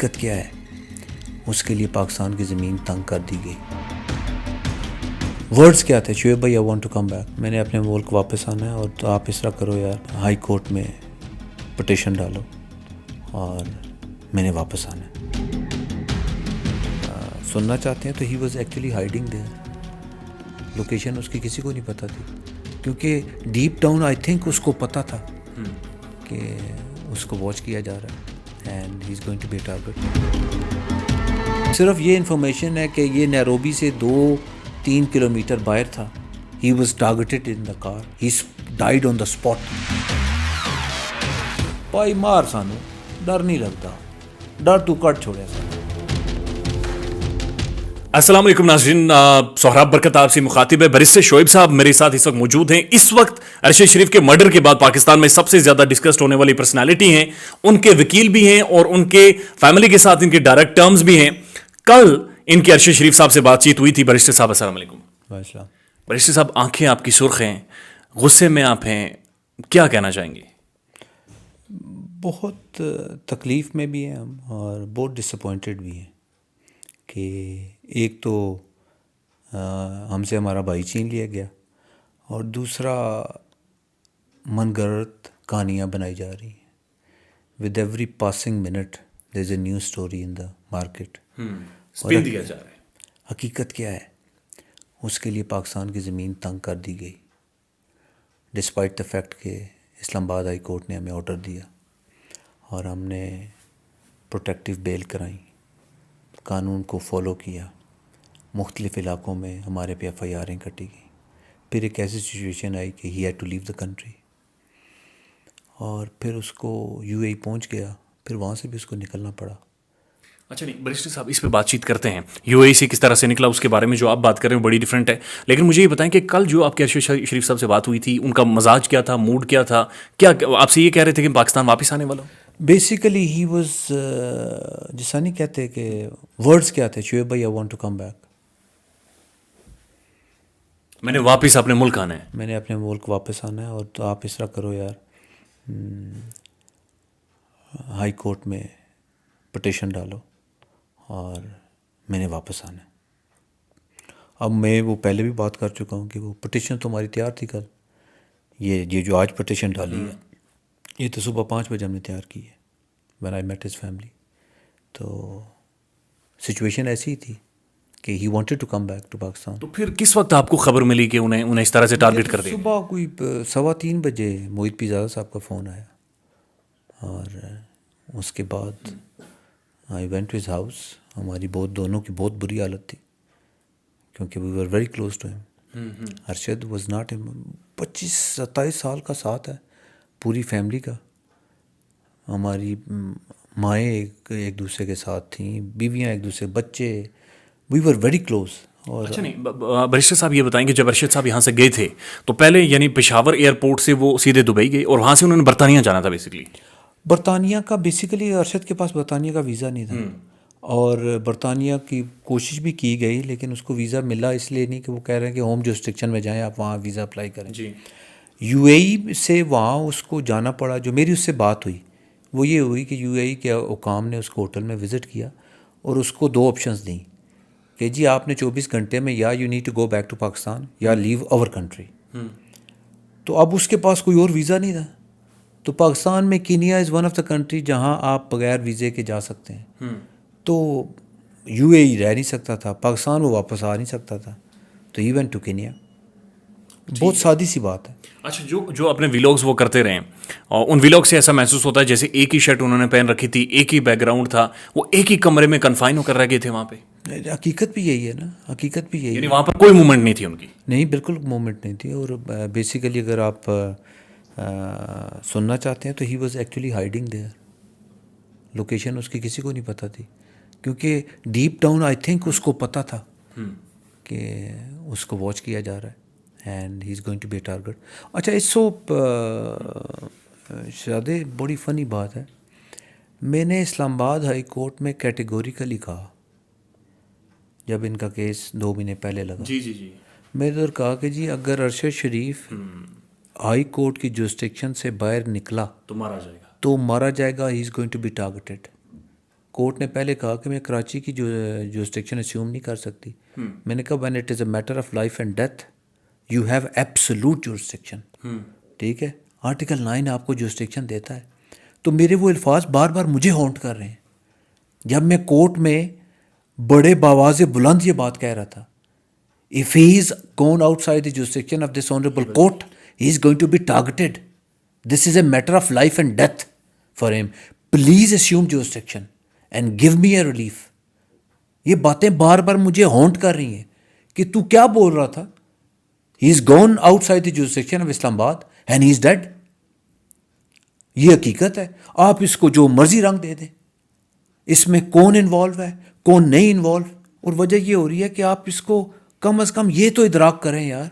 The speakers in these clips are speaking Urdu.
حقیقت کیا ہے؟ اس کے لیے پاکستان کی زمین تنگ کر دی گئی. ورڈز کیا تھے؟ شعیب بھائی I want to come back, میں نے اپنے ملک واپس آنا ہے، اور تو آپ اس طرح کرو یار، ہائی کورٹ میں پٹیشن ڈالو اور میں نے واپس آنا ہے. سننا چاہتے ہیں تو he was actually hiding there. Location اس کی کسی کو نہیں پتہ تھی، کیونکہ ڈیپ ڈاؤن آئی تھنک اس کو پتہ تھا کہ اس کو واچ کیا جا رہا ہے and he is going to be target. صرف یہ انفارمیشن ہے کہ یہ نیروبی سے 2-3 کلومیٹر باہر تھا. He was targeted in the car, he died on the spot. پائی مار، سانو ڈر نہیں لگتا، ڈر تو کٹ چھوڑے سا. السلام علیکم ناظرین، سہراب برکت آپ سے مخاطب ہے. بیرسٹر شعیب صاحب میرے ساتھ اس وقت موجود ہیں. اس وقت ارشد شریف کے مرڈر کے بعد پاکستان میں سب سے زیادہ ڈسکسڈ ہونے والی پرسنالٹی ہیں. ان کے وکیل بھی ہیں اور ان کے فیملی کے ساتھ ان کے ڈائریکٹ ٹرمز بھی ہیں. کل ان کی ارشد شریف صاحب سے بات چیت ہوئی تھی. بیرسٹر صاحب السلام علیکم. السلام. بیرسٹر صاحب، آنکھیں آپ کی سرخ ہیں، غصے میں آپ ہیں، کیا کہنا چاہیں گے؟ بہت تکلیف میں بھی ہیں ہم، اور بہت ڈس اپوائنٹڈ بھی ہیں کہ ایک تو ہم سے ہمارا بھائی چھین لیا گیا، اور دوسرا من گھڑت کہانیاں بنائی جا رہی ہیں. With every passing minute there is a new story in the market. Spin دیا جا رہا ہے. حقیقت کیا ہے؟ اس کے لیے پاکستان کی زمین تنگ کر دی گئی، ڈسپائٹ دا فیکٹ کہ اسلام آباد ہائی کورٹ نے ہمیں آرڈر دیا اور ہم نے پروٹیکٹیو بیل کرائی، قانون کو فالو کیا. مختلف علاقوں میں ہمارے پہ ایف آئی آریں کٹی گئیں. پھر ایک ایسی سچویشن آئی کہ he had to leave the country, اور پھر اس کو یو اے ای پہنچ گیا، پھر وہاں سے بھی اس کو نکلنا پڑا. اچھا نہیں، بیرسٹر صاحب اس پہ بات چیت کرتے ہیں. یو اے سے کس طرح سے نکلا اس کے بارے میں جو آپ بات کر رہے ہیں بڑی ڈفرینٹ ہے. لیکن مجھے یہ بتائیں کہ کل جو آپ کے ارشد شریف صاحب سے بات ہوئی تھی، ان کا مزاج کیا تھا، موڈ کیا تھا؟ کیا آپ سے یہ کہہ رہے تھے کہ پاکستان واپس آنے والا ہوں؟ بیسیکلی ہی واز، جیسا نہیں کہتے کہ ورڈز کیا تھے؟ شعیب بھائی I want to come back, میں نے واپس اپنے ملک آنا ہے. میں نے اپنے ملک واپس آنا ہے، اور تو آپ اس طرح کرو یار، ہائی کورٹ میں پٹیشن ڈالو اور میں نے واپس آنا ہے. اب میں وہ پہلے بھی بات کر چکا ہوں کہ وہ پٹیشن تو ہماری تیار تھی کل. یہ جو آج پٹیشن ڈالی ہے، یہ تو صبح 5 بجے ہم نے تیار کی ہے when I met his family. تو سچویشن ایسی ہی تھی کہ he wanted to come back to Pakistan. تو پھر کس وقت آپ کو خبر ملی کہ انہیں اس طرح سے ٹارگٹ کر دیا؟ صبح کوئی 3:15 بجے محیط پیزادہ صاحب کا فون آیا، اور اس کے بعد I went to his house. ہماری دونوں کی بہت بری حالت تھی، کیونکہ we were very close to him. Arshad was not, 25-27 سال کا ساتھ ہے پوری فیملی کا. ہماری مائیں ایک دوسرے کے ساتھ تھیں، بیویاں ایک دوسرے، بچے، وی ور ویری کلوز. اور اچھا نہیں، بیرسٹر صاحب یہ بتائیں کہ جب ارشد صاحب یہاں سے گئے تھے تو پہلے یعنی پشاور ایئرپورٹ سے وہ سیدھے دبئی گئے، اور وہاں سے انہوں نے برطانیہ جانا تھا بیسکلی. برطانیہ کا بیسیکلی ارشد کے پاس برطانیہ کا ویزا نہیں تھا، اور برطانیہ کی کوشش بھی کی گئی، لیکن اس کو ویزا ملا اس لیے نہیں کہ وہ کہہ رہے ہیں کہ ہوم جورسڈکشن میں جائیں، آپ وہاں ویزا اپلائی کریں. جی. یو اے ای سے وہاں اس کو جانا پڑا. جو میری اس سے بات ہوئی وہ یہ ہوئی کہ یو اے ای کے حکام نے اس کو ہوٹل میں وزٹ کیا اور اس کو 2 آپشنز دیں کہ جی آپ نے 24 گھنٹے میں یا you need to go back to Pakistan یا لیو آور کنٹری. تو اب اس کے پاس کوئی اور ویزا نہیں تھا. تو پاکستان میں Kenya is one of the country جہاں آپ بغیر ویزے کے جا سکتے ہیں. تو یو اے ای رہ نہیں سکتا تھا، پاکستان وہ واپس آ نہیں سکتا تھا، تو ہی وینٹ ٹو کینیا. بہت سادی سی بات ہے. اچھا، جو اپنے ویلاگز وہ کرتے رہے، اور ان ویلاگ سے ایسا محسوس ہوتا ہے جیسے ایک ہی شرٹ انہوں نے پہن رکھی تھی، ایک ہی بیک گراؤنڈ تھا، وہ ایک ہی کمرے میں کنفائن ہو کر رہ گئے تھے وہاں پہ. حقیقت بھی یہی ہے نا، حقیقت بھی یہی یعنی ہے. وہاں پر کوئی موومنٹ نہیں تھی ان کی؟ نہیں، بالکل مومنٹ نہیں تھی. اور بیسیکلی اگر آپ سننا چاہتے ہیں تو he was actually hiding there. Location اس کی کسی کو نہیں پتہ تھی، کیونکہ ڈیپ ڈاؤن آئی تھنک اس کو پتہ تھا کہ اس کو واچ کیا جا رہا ہے and he is going to be a target. اچھا، اس سو شادے بڑی فنی بات ہے، میں نے اسلام آباد ہائی کورٹ میں کیٹیگوریکلی کہا جب ان کا کیس 2 مہینے پہلے لگا. جی جی جی. میں ادھر کہا کہ جی اگر ارشد شریف ہائی کورٹ کی جورسڈکشن سے باہر نکلا تو مارا جائے گا، تو مارا جائے گا. He is going to be targeted. Court نے پہلے کہا کہ میں کراچی کی جو جورسڈکشن اسیوم نہیں کر سکتی. میں نے کہا when it is a matter of life and death you have absolute jurisdiction. ٹھیک ہے, آرٹیکل 9 آپ کو جورسڈکشن دیتا ہے. تو میرے وہ الفاظ بار بار مجھے ہانٹ کر رہے ہیں جب میں کورٹ میں بڑے باواز بلند یہ بات کہہ رہا تھا. If he is gone outside the jurisdiction of this honorable court, he is going to be targeted. This is a matter of life and death for him. Please assume jurisdiction and give me a relief. یہ باتیں بار بار مجھے ہانٹ کر رہی ہیں کہ تو کیا بول رہا تھا. He is gone outside the jurisdiction of Islam Abad and he is dead. یہ حقیقت ہے. آپ اس کو جو مرضی رنگ دے دیں. اس میں کون انوالو ہے کون نہیں انوالو. اور وجہ یہ ہو رہی ہے کہ آپ اس کو کم از کم یہ تو ادراک کریں یار.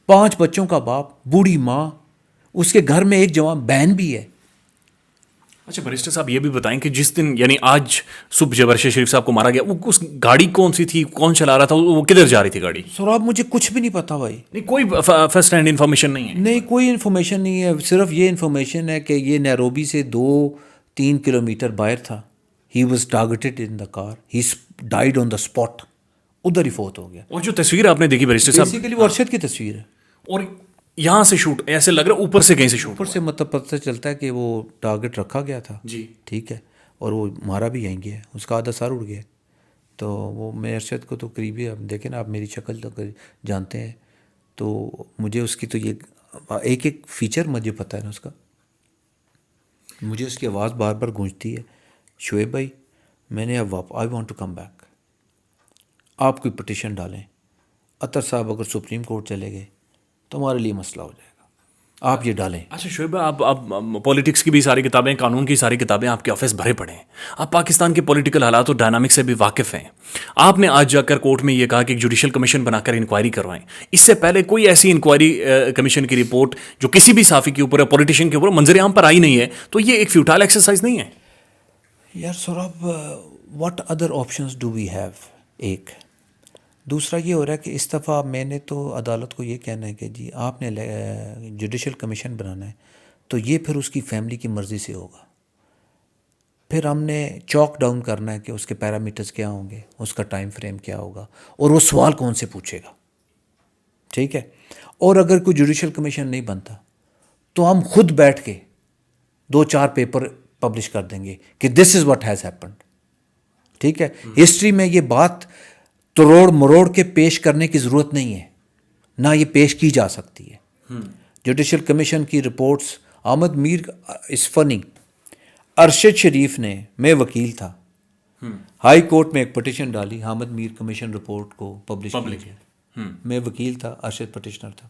5 بچوں کا باپ, بوڑھی ماں, اس کے گھر میں ایک جوان بہن بھی ہے. اچھا بیرسٹر صاحب یہ بھی بتائیں کہ جس دن یعنی آج صبح جب ارشد شریف صاحب کو مارا گیا وہ اس گاڑی کون سی تھی, کون چلا رہا تھا, وہ کدھر جا رہی تھی گاڑی؟ سوراب مجھے کچھ بھی نہیں پتا بھائی. نہیں کوئی فرسٹ ہینڈ انفارمیشن نہیں ہے؟ نہیں کوئی انفارمیشن نہیں ہے. صرف یہ انفارمیشن ہے کہ یہ نیروبی سے 2-3 کلومیٹر باہر تھا. He was targeted in the car. He died on the spot. ادھر ہی فوت ہو گیا. اور جو تصویر آپ نے دیکھی بیرسٹر صاحب, بیسیکلی وہ ارشد کی تصویر ہے. اور یہاں سے شوٹ ایسے لگ رہا ہے اوپر سے کہیں سے شوٹ اوپر سے مطلب پتہ چلتا ہے کہ وہ ٹارگیٹ رکھا گیا تھا. جی ٹھیک ہے. اور وہ مارا بھی یہیں گیا. اس کا آدھا سر اڑ گیا. تو وہ میں ارشد کو تو قریبی آپ دیکھیں نا, آپ میری شکل تو جانتے ہیں. تو مجھے اس کی تو یہ ایک فیچر مجھے پتہ ہے نا اس کا. مجھے اس کی آواز بار بار گونجتی ہے, شعیب بھائی میں نے اب I want to come back. آپ کوئی پٹیشن ڈالیں. اطہر صاحب اگر سپریم کورٹ چلے گئے تو ہمارے لیے مسئلہ ہو جائے گا. آپ یہ ڈالیں. اچھا شعیب آپ پولیٹکس کی بھی ساری کتابیں, قانون کی ساری کتابیں آپ کے آفس بھرے پڑے ہیں. آپ پاکستان کے پولیٹیکل حالات اور ڈائنامک سے بھی واقف ہیں. آپ نے آج جا کر کورٹ میں یہ کہا کہ ایک جوڈیشل کمیشن بنا کر انکوائری کروائیں. اس سے پہلے کوئی ایسی انکوائری کمیشن کی رپورٹ جو کسی بھی صحافی کے اوپر یا پولیٹیشین کے اوپر منظر عام پر آئی نہیں ہے, تو یہ ایک فیوٹائل ایکسرسائز نہیں ہے؟ یار Saurabh what other options do we have. ایک دوسرا یہ ہو رہا ہے کہ اس دفعہ میں نے تو عدالت کو یہ کہنا ہے کہ جی آپ نے جوڈیشل کمیشن بنانا ہے تو یہ پھر اس کی فیملی کی مرضی سے ہوگا. پھر ہم نے چاک ڈاؤن کرنا ہے کہ اس کے پیرامیٹرز کیا ہوں گے, اس کا ٹائم فریم کیا ہوگا, اور وہ سوال کون سے پوچھے گا. ٹھیک ہے. اور اگر کوئی جوڈیشل کمیشن نہیں بنتا تو ہم خود بیٹھ کے 2-4 پیپر پبلش کر دیں گے کہ دس از واٹ ہیز ہیپنڈ. ٹھیک ہے. ہسٹری میں یہ بات تروڑ مروڑ کے پیش کرنے کی ضرورت نہیں ہے, نہ یہ پیش کی جا سکتی ہے. جوڈیشل کمیشن کی رپورٹس, احمد میر اس فنی, ارشد شریف نے, میں وکیل تھا, ہائی کورٹ میں ایک پٹیشن ڈالی احمد میر کمیشن رپورٹ کو پبلش کیا. میں وکیل تھا, ارشد پٹیشنر تھا.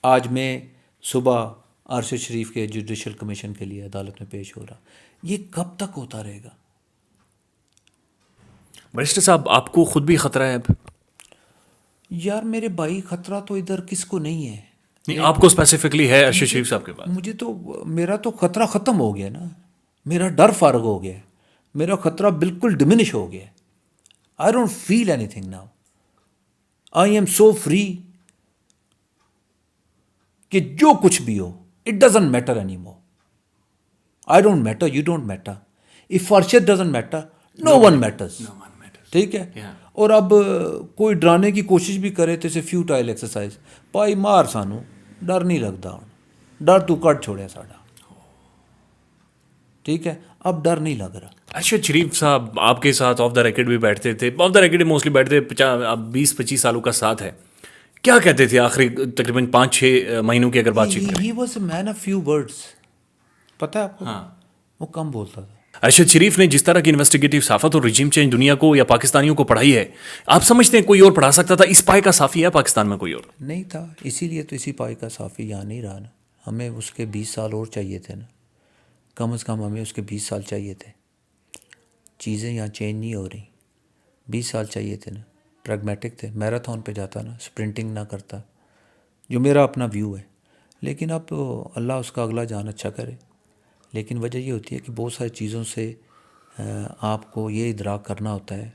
آج میں صبح ارشد شریف کے جوڈیشل کمیشن کے لیے عدالت میں پیش ہو رہا. یہ کب تک ہوتا رہے گا؟ بیرسٹر صاحب آپ کو خود بھی خطرہ ہے اب؟ یار میرے بھائی خطرہ تو ادھر کس کو نہیں ہے. نہیں آپ کو اسپیسیفکلی ہے ارشد شریف صاحب کے بعد؟ مجھے تو میرا تو خطرہ ختم ہو گیا نا. میرا ڈر فارغ ہو گیا. میرا خطرہ بالکل ڈمینش ہو گیا. I don't feel anything now. I am so free کہ جو کچھ بھی ہو it doesn't matter anymore. I don't matter, you don't matter. If Arshad doesn't matter no one matters. ٹھیک ہے. اور اب کوئی ڈرانے کی کوشش بھی کرے تو اسے فیوٹائل ایکسرسائز. پائی مار سانو ڈر نہیں لگتا ہوں. ڈر تو کٹ چھوڑیا ساڈا. ٹھیک ہے. اب ڈر نہیں لگ رہا. ارشد شریف صاحب آپ کے ساتھ آف دا ریکڈ بھی بیٹھتے تھے, آف دا ریکڈ موسٹلی بیٹھتے, 20-25 سالوں کا ساتھ ہے. کیا کہتے تھے آخری تقریباً 5-6 مہینوں کی اگر بات چیت کریں؟ He was a man of few words. پتہ ہے آپ کو؟ ہاں وہ کم بولتا تھا. ارشد شریف نے جس طرح کی انویسٹیگیٹو صحافت اور رجیم چینج دنیا کو یا پاکستانیوں کو پڑھائی ہے, آپ سمجھتے ہیں کوئی اور پڑھا سکتا تھا؟ اس پائے کا صافی ہے پاکستان میں کوئی اور نہیں تھا. اسی لیے تو اسی پائے کا صافی یہاں نہیں رہا نا. ہمیں اس کے 20 سال اور چاہیے تھے نا. کم از کم ہمیں اس کے 20 سال چاہیے تھے. چیزیں یہاں چینج نہیں ہو رہی. 20 سال چاہیے تھے نا. پریگمیٹک تھے, میراتھن پہ جاتا نا, سپرنٹنگ نہ کرتا, جو میرا اپنا ویو ہے. لیکن اب اللہ اس کا اگلا جان اچھا کرے. لیکن وجہ یہ ہوتی ہے کہ بہت ساری چیزوں سے آپ کو یہ ادراک کرنا ہوتا ہے,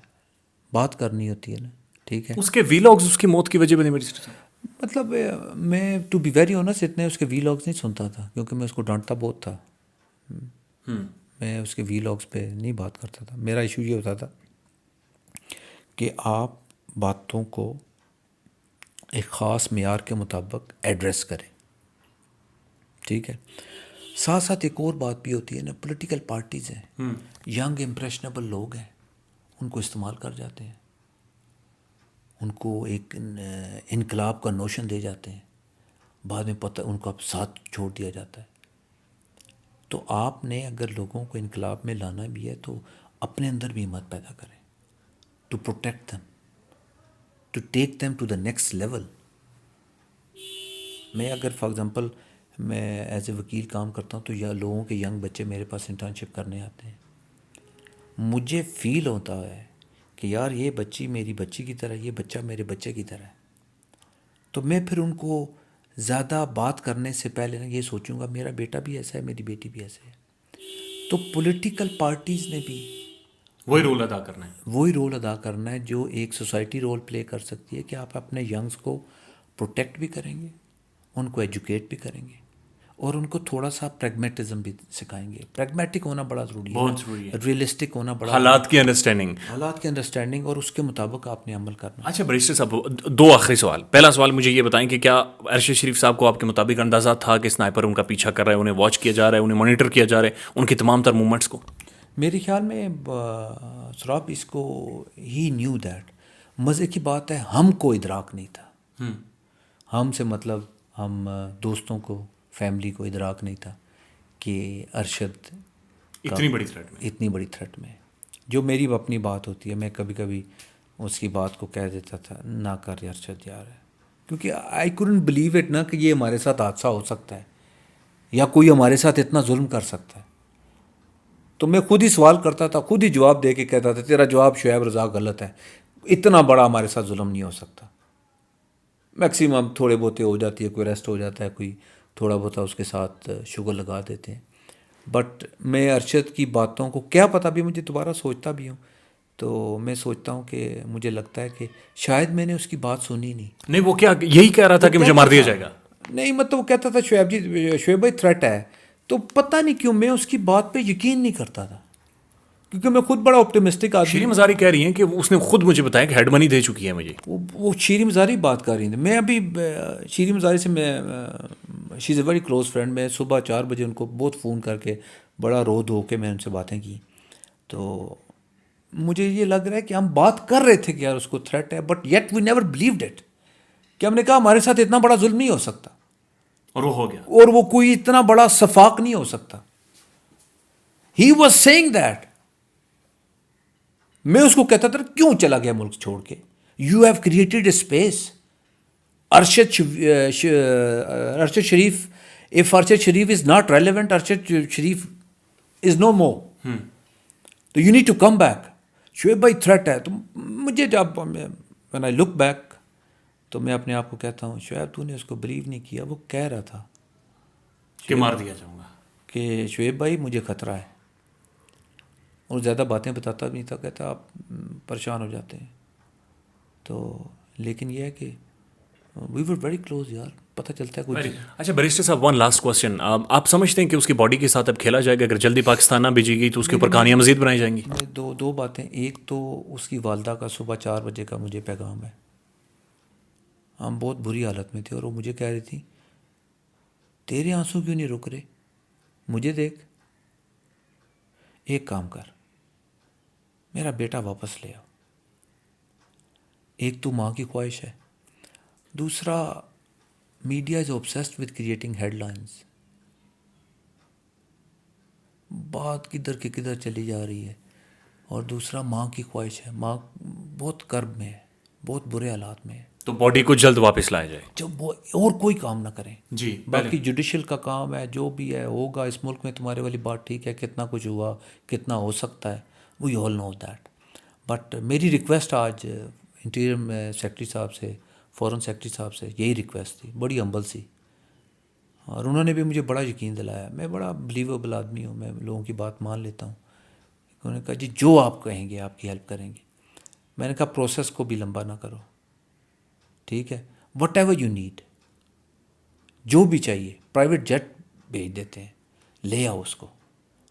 بات کرنی ہوتی ہے نا. ٹھیک ہے. اس کے ویلاگز اس کی موت کی وجہ بنے. مطلب میں ٹو بی ویری آنیسٹ اتنے اس کے ویلاگز نہیں سنتا تھا کیونکہ میں اس کو ڈانٹتا بہت تھا. میں اس کے ویلاگس پہ نہیں بات کرتا تھا. میرا ایشو یہ ہوتا تھا کہ آپ باتوں کو ایک خاص معیار کے مطابق ایڈریس کریں. ٹھیک ہے. ساتھ ساتھ ایک اور بات بھی ہوتی ہے نا, پولیٹیکل پارٹیز ہیں, ینگ امپریشنیبل لوگ ہیں, ان کو استعمال کر جاتے ہیں, ان کو ایک انقلاب کا نوشن دے جاتے ہیں, بعد میں پتہ ان کو اب ساتھ چھوڑ دیا جاتا ہے. تو آپ نے اگر لوگوں کو انقلاب میں لانا بھی ہے تو اپنے اندر بھی ہمت پیدا کریں, to protect them, to take them to the next level. میں اگر فار ایگزامپل میں ایز اے وکیل کام کرتا ہوں تو یا لوگوں کے ینگ بچے میرے پاس انٹرنشپ کرنے آتے ہیں, مجھے فیل ہوتا ہے کہ یار یہ بچی میری بچی کی طرح, یہ بچہ میرے بچے کی طرح ہے. تو میں پھر ان کو زیادہ بات کرنے سے پہلے نا یہ سوچوں گا میرا بیٹا بھی ایسا ہے, میری بیٹی بھی ایسے ہے. تو پولیٹیکل پارٹیز نے بھی وہی رول ادا کرنا ہے. وہی رول ادا کرنا ہے جو ایک سوسائٹی رول پلے کر سکتی ہے, کہ آپ اپنے ینگز کو پروٹیکٹ بھی کریں گے, ان کو ایجوکیٹ بھی کریں گے, اور ان کو تھوڑا سا پریگمیٹزم بھی سکھائیں گے. پریگمیٹک ہونا بڑا ضروری ہے, بہت ضروری ہے. ریئلسٹک ہونا بڑا, حالات کی انڈرسٹینڈنگ. حالات کی انڈرسٹینڈنگ, اور اس کے مطابق آپ نے عمل کرنا. اچھا بریسٹر صاحب, دو آخری سوال. پہلا سوال مجھے یہ بتائیں کہ کیا ارشد شریف صاحب کو آپ کے مطابق اندازہ تھا کہ اسنائپر ان کا پیچھا کر رہا ہے, انہیں واچ کیا جا رہا ہے, انہیں مانیٹر کیا جا رہا ہے, ان کی تمام تر موومنٹس کو؟ میرے خیال میں سراب اس کو ہی نیو دیٹ. مزے کی بات ہے ہم کو ادراک نہیں تھا, ہم سے مطلب ہم دوستوں کو, فیملی کو ادراک نہیں تھا کہ ارشد اتنی بڑی تھریٹ میں, اتنی بڑی تھریٹ میں. جو میری اپنی بات ہوتی ہے, میں کبھی کبھی اس کی بات کو کہہ دیتا تھا نہ کر ارشد یار, کیونکہ آئی couldn't بلیو اٹ نا کہ یہ ہمارے ساتھ حادثہ ہو سکتا ہے یا کوئی ہمارے ساتھ اتنا ظلم کر سکتا ہے. تو میں خود ہی سوال کرتا تھا, خود ہی جواب دے کے کہتا تھا تیرا جواب شعیب رضا غلط ہے, اتنا بڑا ہمارے ساتھ ظلم نہیں ہو سکتا. میکسیمم تھوڑے بہتے ہو جاتی ہے, کوئی ریسٹ ہو جاتا ہے, کوئی تھوڑا بہت اس کے ساتھ شوگر لگا دیتے ہیں. بٹ میں ارشد کی باتوں کو کیا پتہ, بھی مجھے دوبارہ سوچتا بھی ہوں تو میں سوچتا ہوں کہ مجھے لگتا ہے کہ شاید میں نے اس کی بات سنی نہیں. وہ کیا یہی کہہ رہا تھا کہ مجھے مار دیا جائے گا؟ نہیں, مطلب وہ کہتا تھا شعیب بھائی تھریٹ ہے, تو پتہ نہیں کیوں میں اس کی بات پہ یقین نہیں کرتا تھا, کیونکہ میں خود بڑا آپٹیمسٹک آدمی. شیریں مزاری کہہ رہی ہیں کہ اس نے خود مجھے بتایا کہ ہیڈ منی دے چکی ہے مجھے. وہ شیریں مزاری بات کر رہی تھی. میں ابھی شیریں مزاری سے میں شی از اے ویری کلوز فرینڈ. میں صبح 4 بجے ان کو بہت فون کر کے بڑا رو دھو کے میں ان سے باتیں کی. تو مجھے یہ لگ رہا ہے کہ ہم بات کر رہے تھے کہ یار اس کو تھریٹ ہے, but yet we never believed it, کہ ہم نے کہا ہمارے ساتھ اتنا بڑا ظلم نہیں ہو سکتا, اور وہ ہو گیا, اور وہ کوئی اتنا بڑا صفاق نہیں ہو سکتا. He was saying that. میں اس کو کہتا تھا کیوں چلا گیا ملک چھوڑ کے, you have created a space. Arshad Sharif, if Arshad Sharif is not relevant, Arshad Sharif is no more, تو you need to come back. Shoaib بھائی تھریٹ ہے. تو مجھے جب وین آئی لک بیک تو میں اپنے آپ کو کہتا ہوں شعیب تو نے اس کو بلیو نہیں کیا. وہ کہہ رہا تھا کہ مار دیا جاؤں گا, کہ شعیب بھائی مجھے خطرہ ہے, اور زیادہ باتیں بتاتا بھی نہیں تھا, کہتا آپ پریشان ہو جاتے ہیں. تو لیکن یہ ہے کہ وی ور ویری کلوز یار, پتہ چلتا ہے کچھ. اچھا بیرسٹر صاحب, ون لاسٹ کوسچن. آپ سمجھتے ہیں کہ اس کی باڈی کے ساتھ اب کھیلا جائے گا؟ اگر جلدی پاکستان نہ بھیجی گئی تو اس کے اوپر کہانیاں مزید بنائی جائیں گی. دو باتیں. ایک تو اس کی والدہ کا صبح 4 بجے کا مجھے پیغام ہے. ہم بہت بری حالت میں تھے, اور وہ مجھے کہہ رہی تھی تیرے آنسو کیوں نہیں رک رہے, مجھے دیکھ, ایک کام کر, میرا بیٹا واپس لے آؤ. ایک تو ماں کی خواہش ہے, دوسرا media is obsessed with creating headlines. بات کدھر کی کدھر چلی جا رہی ہے. اور دوسرا ماں کی خواہش ہے, ماں بہت کرب میں ہے, بہت برے حالات میں ہے. تو باڈی کو جلد واپس لایا جائے. جب وہ اور کوئی کام نہ کریں. جی, باقی جوڈیشل کا کام ہے, جو بھی ہے ہوگا. اس ملک میں تمہارے والی بات ٹھیک ہے, کتنا کچھ ہوا, کتنا ہو سکتا ہے, وی آل نو دیٹ. بٹ میری ریکویسٹ آج انٹیریئر سیکرٹری صاحب سے, فورن سیکرٹری صاحب سے یہی ریکویسٹ تھی, بڑی ہمبل سی, اور انہوں نے بھی مجھے بڑا یقین دلایا. میں بڑا بلیویبل آدمی ہوں, میں لوگوں کی بات مان لیتا ہوں. انہوں نے کہا جی جو آپ کہیں گے آپ کی ہیلپ کریں گے. میں نے کہا پروسیس کو بھی لمبا نہ کرو, ٹھیک ہے, وٹ ایور یو نیڈ, جو بھی چاہیے, پرائیویٹ جیٹ بھیج دیتے ہیں, لے آؤ اس کو,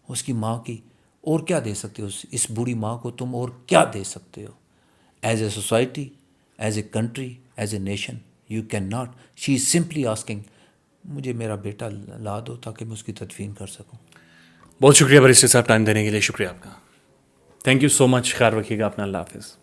اس کی ماں کی اور کیا دے سکتے ہو؟ اس بوڑھی ماں کو تم اور کیا دے سکتے ہو؟ As a society, as a country, as a nation, you can not. She is simply asking مجھے میرا بیٹا لا دو تاکہ میں اس کی تدفین کر سکوں. بہت شکریہ بریسٹر صاحب, ٹائم دینے کے لیے شکریہ آپ کا. تھینک یو سو مچ. خیال رکھیے گا اپنا. اللہ حافظ.